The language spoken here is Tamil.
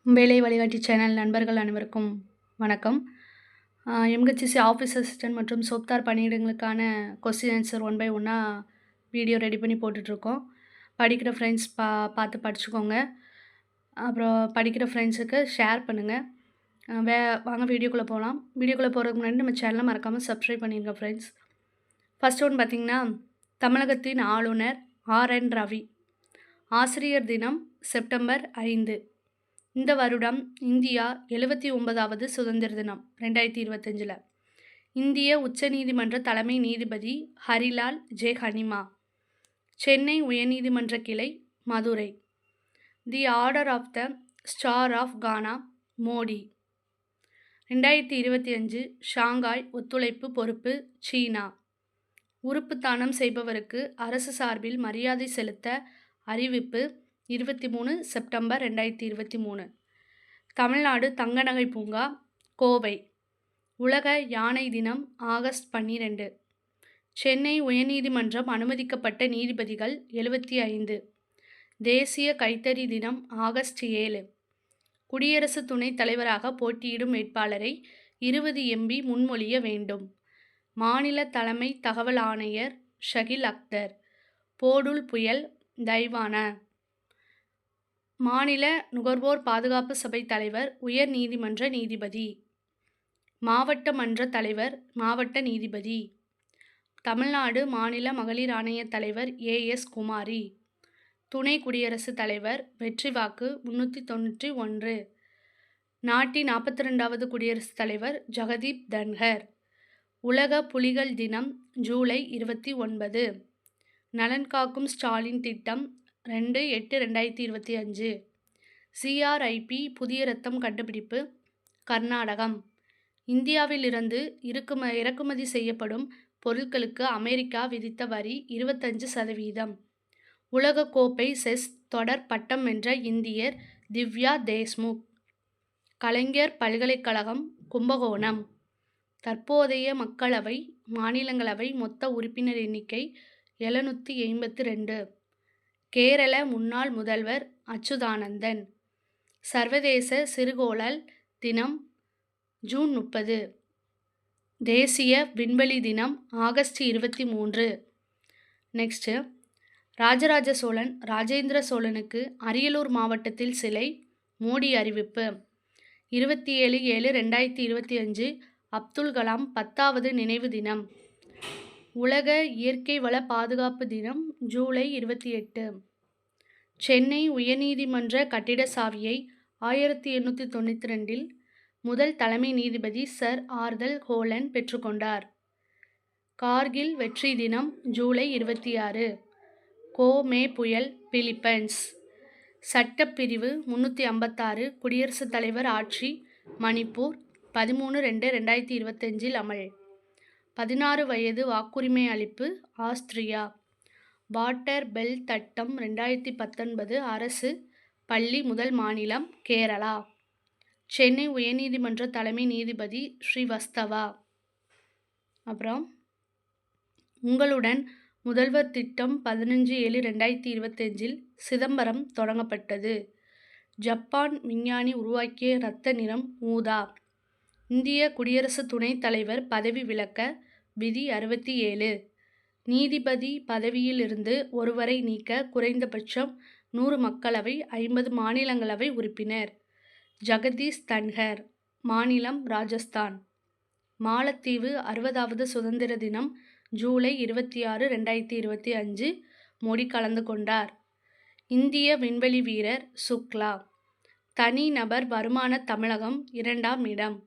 வேலை வழிகாட்டி சேனல் நண்பர்கள் அனைவருக்கும் வணக்கம். எம்ஹெச்சிசி ஆஃபீஸ் அசிஸ்டன்ட் மற்றும் சோப்தார் பணியிடங்களுக்கான கொஸ்டின் ஆன்சர் ஒன் பை ஒன்னாக வீடியோ ரெடி பண்ணி போட்டுட்ருக்கோம். படிக்கிற ஃப்ரெண்ட்ஸ் பார்த்து படிச்சுக்கோங்க. அப்புறம் படிக்கிற ஃப்ரெண்ட்ஸுக்கு ஷேர் பண்ணுங்கள். வாங்க வீடியோக்குள்ளே போகலாம். வீடியோக்குள்ளே போகிறதுக்கு முன்னாடி நம்ம சேனலை மறக்காமல் சப்ஸ்கிரைப் பண்ணிடுங்க ஃப்ரெண்ட்ஸ். ஃபஸ்ட் ஒன் பார்த்திங்கன்னா, தமிழகத்தின் ஆளுநர் ஆர்.என். ரவி. ஆசிரியர் தினம் செப்டம்பர் 5. இந்த வருடம் இந்தியா 79வது சுதந்திர தினம் 2025. இந்திய உச்சநீதிமன்ற தலைமை நீதிபதி ஹரிலால் ஜே ஹனிமா. சென்னை உயர்நீதிமன்ற கிளை Madurai. The order of the star of Ghana Modi. 2025 Shanghai ஒத்துழைப்பு பொறுப்பு சீனா. உறுப்பு தானம் செய்பவருக்கு அரசு சார்பில் மரியாதை செலுத்த அறிவிப்பு 23 செப்டம்பர் 2023. தமிழ்நாடு தங்க நகை பூங்கா கோவை. உலக யானை தினம் ஆகஸ்ட் 12. சென்னை உயர்நீதிமன்றம் அனுமதிக்கப்பட்ட நீதிபதிகள் 75. தேசிய கைத்தறி தினம் ஆகஸ்ட் 7. குடியரசு துணைத் தலைவராக போட்டியிடும் வேட்பாளரை 20 MB முன்மொழிய வேண்டும். மாநில தலைமை தகவல் ஆணையர் ஷகில் அக்தர். போடுல் புயல் தைவான. மாநில நுகர்வோர் பாதுகாப்பு சபை தலைவர் உயர் நீதிமன்ற நீதிபதி. மாவட்ட மன்ற தலைவர் மாவட்ட நீதிபதி. தமிழ்நாடு மாநில மகளிர் ஆணைய தலைவர் AS குமாரி. துணை குடியரசுத் தலைவர் வெற்றி வாக்கு 391. நாட்டின் 42வது குடியரசுத் தலைவர் ஜகதீப் தன்கர். உலக புலிகள் தினம் ஜூலை 29. நலன் காக்கும் ஸ்டாலின் திட்டம் 2/8/2025. CRIP புதிய இரத்தம் கண்டுபிடிப்பு கர்நாடகம். இந்தியாவிலிருந்து இறக்குமதி செய்யப்படும் பொருட்களுக்கு அமெரிக்கா விதித்த வரி 25%. உலகக்கோப்பை செஸ் தொடர் பட்டம் வென்ற இந்தியர் திவ்யா தேஷ்முக். கலைஞர் பல்கலைக்கழகம் கும்பகோணம். தற்போதைய மக்களவை மாநிலங்களவை மொத்த உறுப்பினர் எண்ணிக்கை 782. கேரள முன்னாள் முதல்வர் அச்சுதானந்தன். சர்வதேச சிறுகோளல் தினம் ஜூன் 30. தேசிய விண்வெளி தினம் ஆகஸ்ட் 23. நெக்ஸ்ட்டு, ராஜராஜ சோழன் ராஜேந்திர சோழனுக்கு அரியலூர் மாவட்டத்தில் சிலை மோடி அறிவிப்பு. 27/7/2025 அப்துல் கலாம் 10வது நினைவு தினம். உலக இயற்கை வள பாதுகாப்பு தினம் ஜூலை 28. சென்னை உயர்நீதிமன்ற கட்டிட சாவியை 1892 முதல் தலைமை நீதிபதி சர் ஆர்தர் ஹோலன் பெற்றுக்கொண்டார். கார்கில் வெற்றி தினம் ஜூலை 26. கோ-மே புயல் பிலிப்பைன்ஸ். சட்டப்பிரிவு 356 குடியரசுத் தலைவர் ஆட்சி மணிப்பூர் 13/2/2025 அமல். 16 வயது வாக்குரிமை அளிப்பு ஆஸ்திரியா. வாட்டர் பெல் சட்டம் 2019 அரசு பள்ளி முதல் மாநிலம் கேரளா. சென்னை உயர்நீதிமன்ற தலைமை நீதிபதி ஸ்ரீவஸ்தவா. அப்புறம் உங்களுடன் முதல்வர் திட்டம் 15/7/2025 சிதம்பரம் தொடங்கப்பட்டது. ஜப்பான் விஞ்ஞானி உருவாக்கிய இரத்த நிறம் ஊதா. இந்திய குடியரசு துணைத் தலைவர் பதவி விலக்க விதி 67. நீதிபதி பதவியில் இருந்து ஒருவரை நீக்க குறைந்தபட்சம் 100 மக்களவை 50 மாநிலங்களவை உறுப்பினர். ஜகதீஷ் தன்கர். மாநிலம் ராஜஸ்தான். மாலத்தீவு 60வது சுதந்திர தினம் ஜூலை 26, 2025 மோடி கலந்து கொண்டார். இந்திய விண்வெளி வீரர் சுக்லா. தனி நபர் வருமான தமிழகம் 2ஆம் இடம்.